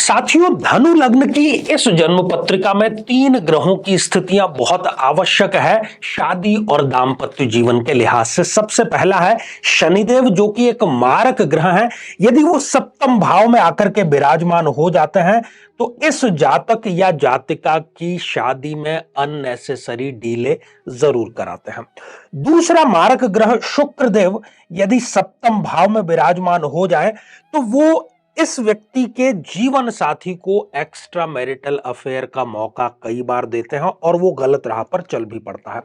साथियों, धनु लग्न की इस जन्म पत्रिका में 3 ग्रहों की स्थितियां बहुत आवश्यक है शादी और दाम्पत्य जीवन के लिहाज से। सबसे पहला है शनिदेव, जो कि एक मारक ग्रह है। यदि वो सप्तम भाव में आकर के विराजमान हो जाते हैं तो इस जातक या जातिका की शादी में अननेसेसरी डीले जरूर कराते हैं। दूसरा मारक ग्रह शुक्रदेव यदि सप्तम भाव में विराजमान हो जाए तो वो इस व्यक्ति के जीवन साथी को एक्स्ट्रा मैरिटल अफेयर का मौका कई बार देते हैं और वो गलत राह पर चल भी पड़ता है।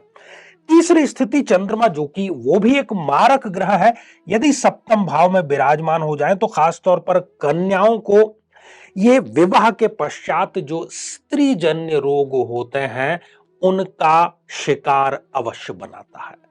तीसरी स्थिति चंद्रमा, जो कि वो भी एक मारक ग्रह है, यदि सप्तम भाव में विराजमान हो जाए तो खासतौर पर कन्याओं को ये विवाह के पश्चात जो स्त्री जन्य रोग होते हैं उनका शिकार अवश्य बनाता है।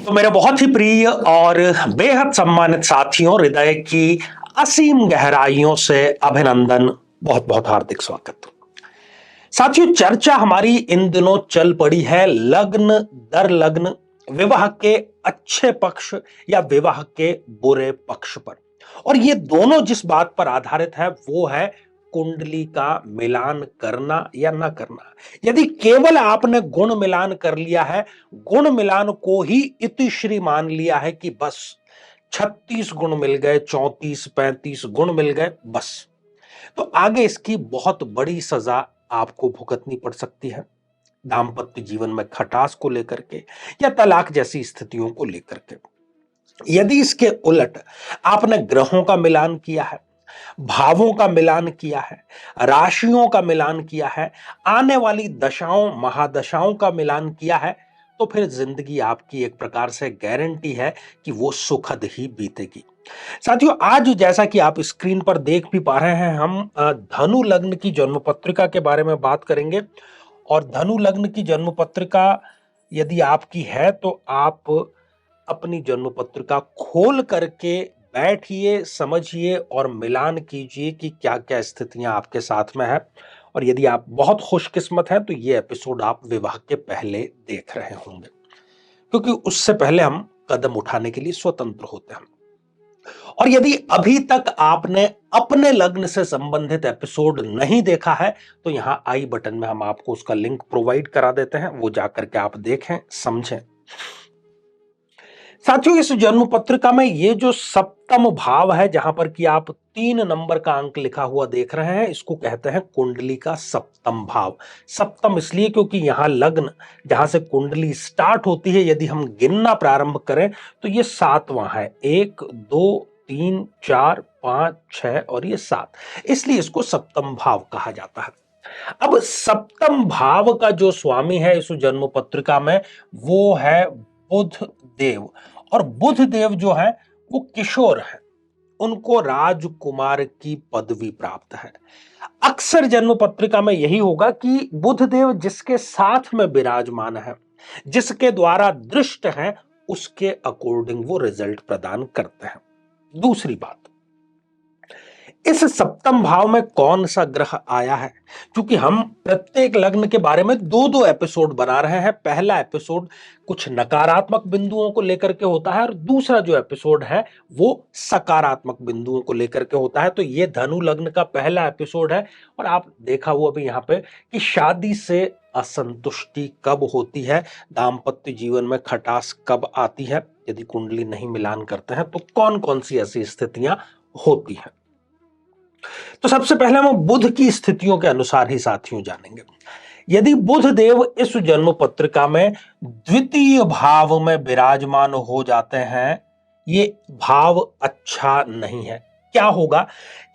तो मेरे बहुत ही प्रिय और बेहद सम्मानित साथियों, हृदय की असीम गहराइयों से अभिनंदन, बहुत बहुत हार्दिक स्वागत। साथियों, चर्चा हमारी इन दिनों चल पड़ी है लग्न दर लग्न, विवाह के अच्छे पक्ष या विवाह के बुरे पक्ष पर। और ये दोनों जिस बात पर आधारित है वो है कुंडली का मिलान करना या ना करना। यदि केवल आपने गुण मिलान कर लिया है, गुण मिलान को ही इतिश्री मान लिया है कि बस 36 गुण मिल गए, 34 35 गुण मिल गए बस, तो आगे इसकी बहुत बड़ी सजा आपको भुगतनी पड़ सकती है। दाम्पत्य जीवन में खटास को लेकर के या तलाक जैसी स्थितियों को लेकर के। यदि इसके उलट आपने ग्रहों का मिलान किया है, भावों का मिलान किया है, राशियों का मिलान किया है, आने वाली दशाओं महादशाओं का मिलान किया है, तो फिर जिंदगी आपकी एक प्रकार से गारंटी है कि वो सुखद ही बीतेगी। साथियों, आज जैसा कि आप स्क्रीन पर देख भी पा रहे हैं, हम धनु लग्न की जन्म पत्रिका के बारे में बात करेंगे। और धनु लग्न की जन्म पत्रिका यदि आपकी है तो आप अपनी जन्म पत्रिका खोल करके बैठिए, समझिए और मिलान कीजिए कि क्या क्या स्थितियां आपके साथ में है। और यदि आप बहुत खुशकिस्मत हैं तो ये एपिसोड आप विवाह के पहले देख रहे होंगे, क्योंकि उससे पहले हम कदम उठाने के लिए स्वतंत्र होते हैं। और यदि अभी तक आपने अपने लग्न से संबंधित एपिसोड नहीं देखा है तो यहां आई बटन में हम आपको उसका लिंक प्रोवाइड करा देते हैं, वो जाकर के आप देखें, समझें। साथियों, इस जन्म पत्रिका में ये जो सप्तम भाव है, जहां पर कि आप 3 नंबर का अंक लिखा हुआ देख रहे हैं, इसको कहते हैं कुंडली का सप्तम भाव। सप्तम इसलिए क्योंकि यहां लग्न जहां से कुंडली स्टार्ट होती है, यदि हम गिनना प्रारंभ करें तो ये 7वां है। 1 2 3 4 5 6 और ये 7, इसलिए इसको सप्तम भाव कहा जाता है। अब सप्तम भाव का जो स्वामी है इस जन्म पत्रिका में वो है बुध देव। और बुध देव जो है वो किशोर है, उनको राजकुमार की पदवी प्राप्त है। अक्सर जन्म पत्रिका में यही होगा कि बुध देव जिसके साथ में विराजमान है, जिसके द्वारा दृष्ट है, उसके अकॉर्डिंग वो रिजल्ट प्रदान करते हैं। दूसरी बात, इस सप्तम भाव में कौन सा ग्रह आया है, क्योंकि हम प्रत्येक लग्न के बारे में 2-2 एपिसोड बना रहे हैं। पहला एपिसोड कुछ नकारात्मक बिंदुओं को लेकर के होता है और दूसरा जो एपिसोड है वो सकारात्मक बिंदुओं को लेकर के होता है। तो ये धनु लग्न का पहला एपिसोड है। और आप देखा हुआ अभी यहाँ पे कि शादी से असंतुष्टि कब होती है, दाम्पत्य जीवन में खटास कब आती है, यदि कुंडली नहीं मिलान करते हैं तो कौन कौन सी ऐसी स्थितियां होती हैं। तो सबसे पहले हम बुध की स्थितियों के अनुसार ही साथियों जानेंगे। यदि बुध देव इस जन्म पत्रिका में द्वितीय भाव में विराजमान हो जाते हैं, ये भाव अच्छा नहीं है। क्या होगा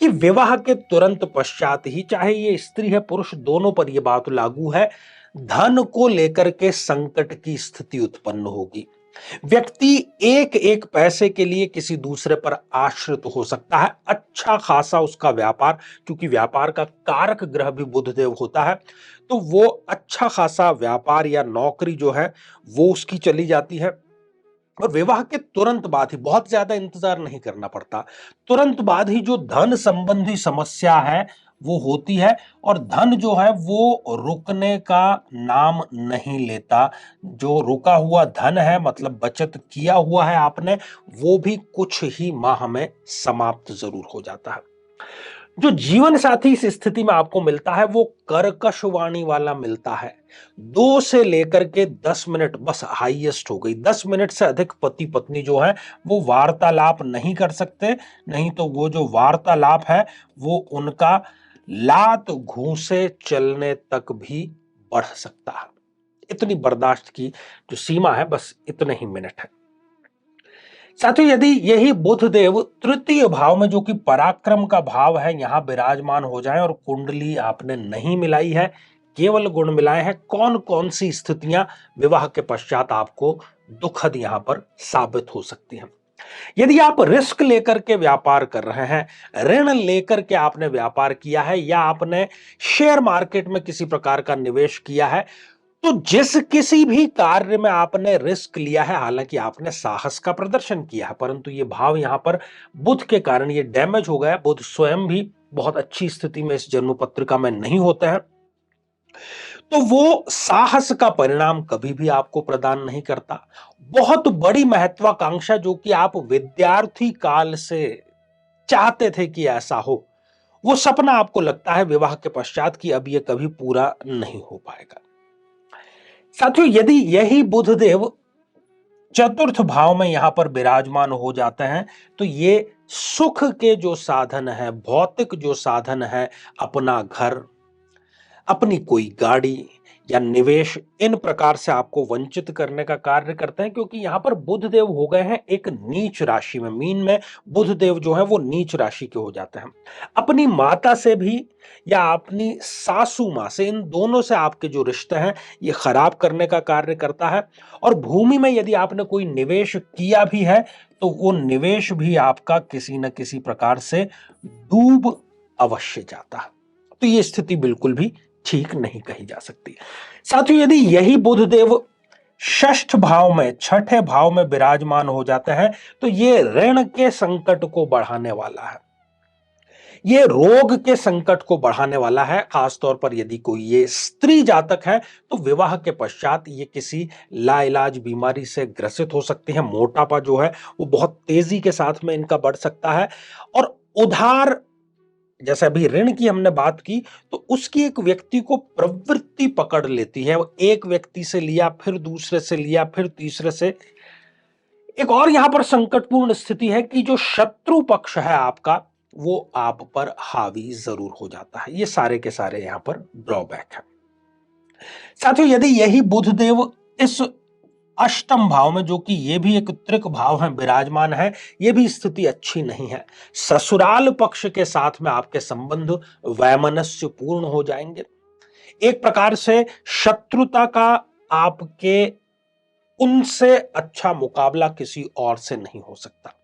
कि विवाह के तुरंत पश्चात ही, चाहे ये स्त्री है पुरुष, दोनों पर यह बात लागू है, धन को लेकर के संकट की स्थिति उत्पन्न होगी। व्यक्ति एक एक पैसे के लिए किसी दूसरे पर आश्रित हो सकता है। अच्छा खासा उसका व्यापार, क्योंकि व्यापार का कारक ग्रह भी बुधदेव होता है, तो वो अच्छा खासा व्यापार या नौकरी जो है वो उसकी चली जाती है। और विवाह के तुरंत बाद ही, बहुत ज्यादा इंतजार नहीं करना पड़ता, तुरंत बाद ही जो धन संबंधी समस्या है वो होती है। और धन जो है वो रुकने का नाम नहीं लेता। जो रुका हुआ धन है, मतलब बचत किया हुआ है आपने, वो भी कुछ ही माह में समाप्त जरूर हो जाता है। जो जीवन साथी इस स्थिति में आपको मिलता है वो कर्कश वाणी वाला मिलता है। 2 से लेकर के 10 मिनट बस हाईएस्ट हो गई। 10 मिनट से अधिक पति पत्नी जो है वो वार्तालाप नहीं कर सकते। नहीं तो वो जो वार्तालाप है वो उनका लात घूंसे चलने तक भी बढ़ सकता है। इतनी बर्दाश्त की जो सीमा है, बस इतने ही मिनट है। साथियों, यदि यही बुध देव तृतीय भाव में, जो कि पराक्रम का भाव है, यहां विराजमान हो जाए और कुंडली आपने नहीं मिलाई है, केवल गुण मिलाए हैं, कौन कौन सी स्थितियां विवाह के पश्चात आपको दुखद यहां पर साबित हो सकती हैं। यदि आप रिस्क लेकर के व्यापार कर रहे हैं, ऋण लेकर के आपने व्यापार किया है, या आपने शेयर मार्केट में किसी प्रकार का निवेश किया है, तो जिस किसी भी कार्य में आपने रिस्क लिया है, हालांकि आपने साहस का प्रदर्शन किया है, परंतु ये भाव यहां पर बुध के कारण ये डैमेज हो गया। बुध स्वयं भी बहुत अच्छी स्थिति में इस जन्म पत्रिका में नहीं होते हैं, तो वो साहस का परिणाम कभी भी आपको प्रदान नहीं करता। बहुत बड़ी महत्वाकांक्षा जो कि आप विद्यार्थी काल से चाहते थे कि ऐसा हो, वो सपना आपको लगता है विवाह के पश्चात कि अब ये कभी पूरा नहीं हो पाएगा। साथियों, यदि यही बुधदेव चतुर्थ भाव में यहां पर विराजमान हो जाते हैं, तो ये सुख के जो साधन है, भौतिक जो साधन है, अपना घर, अपनी कोई गाड़ी या निवेश, इन प्रकार से आपको वंचित करने का कार्य करते हैं। क्योंकि यहां पर बुध देव हो गए हैं एक नीच राशि में। मीन में बुध देव जो है वो नीच राशि के हो जाते हैं। अपनी माता से भी या अपनी सासू मां से, इन दोनों से आपके जो रिश्ते हैं ये खराब करने का कार्य करता है। और भूमि में यदि आपने कोई निवेश किया भी है, तो वो निवेश भी आपका किसी न किसी प्रकार से डूब अवश्य जाता है। तो ये स्थिति बिल्कुल भी ठीक नहीं कही जा सकती। साथियों, यदि यही बुधदेव षष्ठ भाव में, छठे भाव में विराजमान हो जाते हैं, तो ये ऋण के संकट को बढ़ाने वाला है, ये रोग के संकट को बढ़ाने वाला है। खासतौर पर यदि कोई ये स्त्री जातक है, तो विवाह के पश्चात ये किसी लाइलाज बीमारी से ग्रसित हो सकती है। मोटापा जो है वो बहुत तेजी के साथ में इनका बढ़ सकता है। और उधार, जैसे अभी ऋण की हमने बात की, तो उसकी एक व्यक्ति को प्रवृत्ति पकड़ लेती है। वो एक व्यक्ति से लिया, फिर दूसरे से लिया, फिर तीसरे से। एक और यहां पर संकटपूर्ण स्थिति है कि जो शत्रु पक्ष है आपका, वो आप पर हावी जरूर हो जाता है। ये सारे के सारे यहां पर ड्रॉबैक है। साथियों, यदि यही बुधदेव इस अष्टम भाव में, जो कि ये भी एक त्रिक भाव है, विराजमान है, ये भी स्थिति अच्छी नहीं है। ससुराल पक्ष के साथ में आपके संबंध वैमनस्य पूर्ण हो जाएंगे। एक प्रकार से शत्रुता का आपके उनसे अच्छा मुकाबला किसी और से नहीं हो सकता।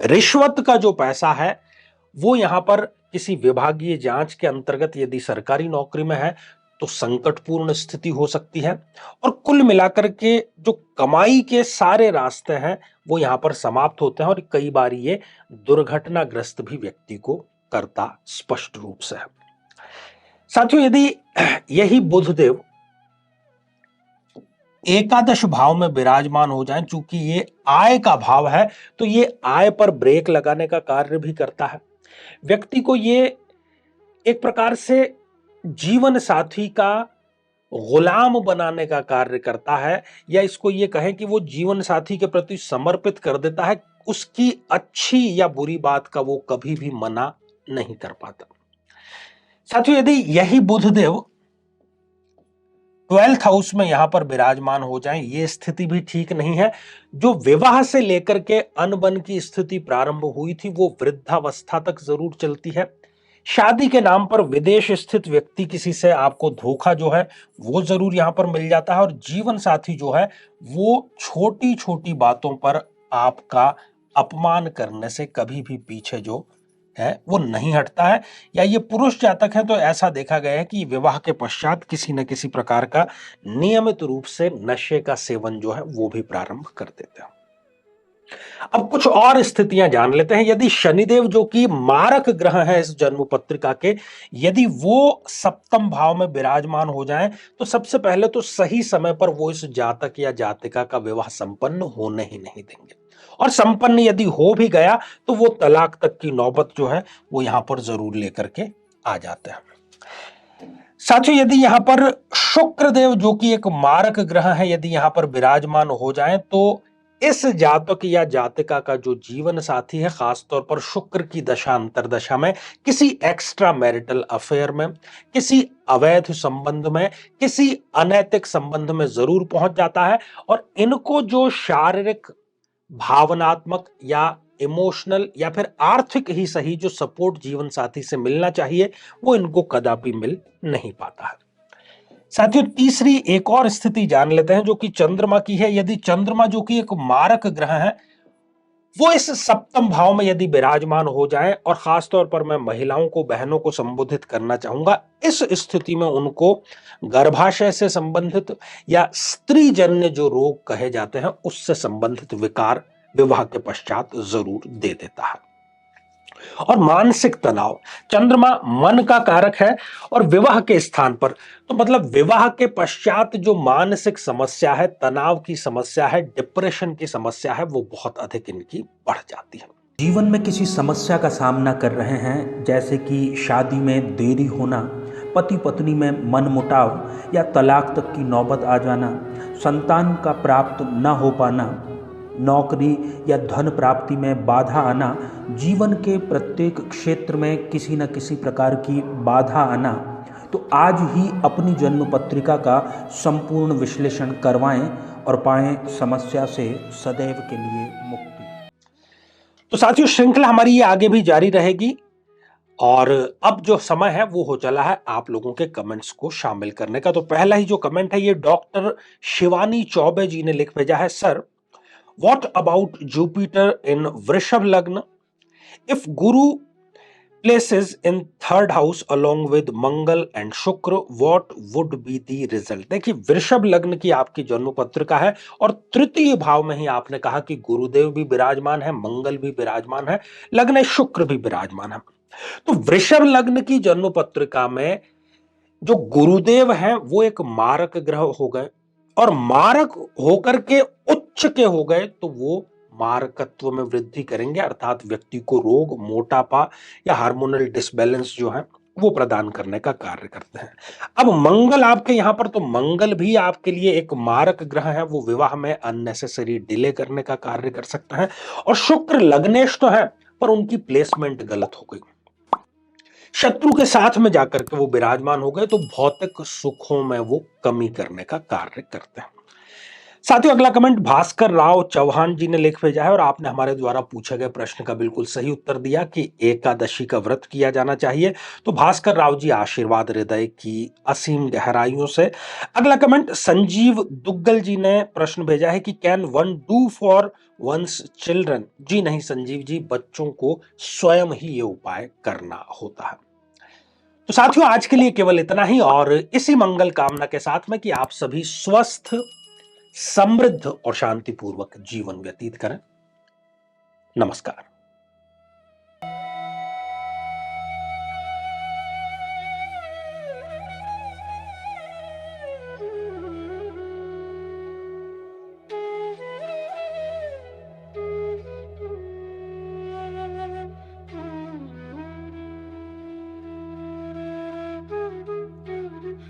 रिश्वत का जो पैसा है वो यहां पर किसी विभागीय जांच के अंतर्गत, यदि सरकारी नौकरी में है, तो संकटपूर्ण स्थिति हो सकती है। और कुल मिलाकर के जो कमाई के सारे रास्ते हैं वो यहां पर समाप्त होते हैं, और कई बार ये दुर्घटनाग्रस्त भी व्यक्ति को करता स्पष्ट रूप से है। साथियों, यदि यही बुधदेव एकादश भाव में विराजमान हो जाएं, चूंकि ये आय का भाव है, तो ये आय पर ब्रेक लगाने का कार्य भी करता है। व्यक्ति को ये एक प्रकार से जीवन साथी का गुलाम बनाने का कार्य करता है, या इसको ये कहें कि वो जीवन साथी के प्रति समर्पित कर देता है। उसकी अच्छी या बुरी बात का वो कभी भी मना नहीं कर पाता। साथियों, यदि यही बुधदेव 12th हाउस में यहां पर विराजमान हो जाएं, ये स्थिति भी ठीक नहीं है। जो विवाह से लेकर के अनबन की स्थिति प्रारंभ हुई थी वो वृद्धावस्था तक जरूर चलती है। शादी के नाम पर विदेश स्थित व्यक्ति किसी से आपको धोखा जो है वो जरूर यहां पर मिल जाता है, और जीवन साथी जो है वो छोटी छोटी बातों पर आपका अपमान करने से कभी भी पीछे जो है वो नहीं हटता है। या ये पुरुष जातक है तो ऐसा देखा गया है कि विवाह के पश्चात किसी न किसी प्रकार का नियमित रूप से नशे का सेवन जो है वो भी प्रारंभ कर देते हैं। अब कुछ और स्थितियां जान लेते हैं। यदि शनिदेव जो कि मारक ग्रह है इस जन्म पत्रिका के, यदि वो सप्तम भाव में विराजमान हो जाएं तो सबसे पहले तो सही समय पर वो इस जातक या जातिका का विवाह संपन्न होने ही नहीं देंगे, और संपन्न यदि हो भी गया तो वो तलाक तक की नौबत जो है वो यहां पर जरूर लेकर के आ जाते हैं। साथियों, यदि यहां पर शुक्रदेव जो कि एक मारक ग्रह है यदि यहां पर विराजमान हो जाएं तो इस जातक या जातिका का जो जीवन साथी है, खासतौर पर शुक्र की दशा अंतरदशा में किसी एक्स्ट्रा मैरिटल अफेयर में, किसी अवैध संबंध में, किसी अनैतिक संबंध में जरूर पहुंच जाता है, और इनको जो शारीरिक, भावनात्मक या इमोशनल या फिर आर्थिक ही सही जो सपोर्ट जीवन साथी से मिलना चाहिए वो इनको कदापि मिल नहीं पाता है। साथियों, तीसरी एक और स्थिति जान लेते हैं जो कि चंद्रमा की है। यदि चंद्रमा जो कि एक मारक ग्रह है वो इस सप्तम भाव में यदि विराजमान हो जाए, और खासतौर पर मैं महिलाओं को, बहनों को संबोधित करना चाहूंगा, इस स्थिति में उनको गर्भाशय से संबंधित या स्त्री जन्य जो रोग कहे जाते हैं उससे संबंधित विकार विवाह के पश्चात जरूर दे देता है। और मानसिक तनाव, चंद्रमा मन का कारक है, और विवाह के स्थान पर तो मतलब विवाह के पश्चात जो मानसिक समस्या है, तनाव की समस्या है, डिप्रेशन की समस्या है, वो बहुत अधिक इनकी बढ़ जाती है। जीवन में किसी समस्या का सामना कर रहे हैं, जैसे कि शादी में देरी होना, पति पत्नी में मनमुटाव या तलाक तक की नौबत आ जाना, संतान का प्राप्त न हो पाना, नौकरी या धन प्राप्ति में बाधा आना, जीवन के प्रत्येक क्षेत्र में किसी न किसी प्रकार की बाधा आना, तो आज ही अपनी जन्म पत्रिका का संपूर्ण विश्लेषण करवाएं और पाएं समस्या से सदैव के लिए मुक्ति। तो साथियों, श्रृंखला हमारी ये आगे भी जारी रहेगी, और अब जो समय है वो हो चला है आप लोगों के कमेंट्स को शामिल करने का। तो पहला ही जो कमेंट है ये डॉक्टर शिवानी चौबे जी ने लिख भेजा है। Sir, what about Jupiter in वृषभ लग्न? If Guru places in third house along with Mangal and शुक्र, what would be the result? देखिए, वृषभ लग्न की आपकी जन्म पत्रिका है और तृतीय भाव में ही आपने कहा कि गुरुदेव भी विराजमान है, मंगल भी विराजमान है, लग्न शुक्र भी विराजमान है। तो वृषभ लग्न की जन्म पत्रिका में जो गुरुदेव हैं वो एक मारक ग्रह हो गए, और मारक होकर के उच्च के हो गए तो वो मारकत्व में वृद्धि करेंगे, अर्थात व्यक्ति को रोग, मोटापा या हार्मोनल डिसबैलेंस जो है वो प्रदान करने का कार्य करते हैं। अब मंगल आपके यहां पर, तो मंगल भी आपके लिए एक मारक ग्रह है, वो विवाह में अननेसेसरी डिले करने का कार्य कर सकता है। और शुक्र लग्नेश तो है पर उनकी प्लेसमेंट गलत हो गई, शत्रु के साथ में जाकर के वो विराजमान हो गए, तो भौतिक सुखों में वो कमी करने का कार्य करते हैं। साथियों, अगला कमेंट भास्कर राव चौहान जी ने लिख भेजा है, और आपने हमारे द्वारा पूछे गए प्रश्न का बिल्कुल सही उत्तर दिया कि एकादशी का व्रत किया जाना चाहिए। तो भास्कर राव जी, आशीर्वाद हृदय की असीम गहराइयों से। अगला कमेंट संजीव दुग्गल जी ने प्रश्न भेजा है कि can one do for once children? जी नहीं संजीव जी, बच्चों को स्वयं ही ये उपाय करना होता है। तो साथियों, आज के लिए केवल इतना ही, और इसी मंगल कामना के साथ में कि आप सभी स्वस्थ, समृद्ध और शांतिपूर्वक जीवन व्यतीत करें। नमस्कार।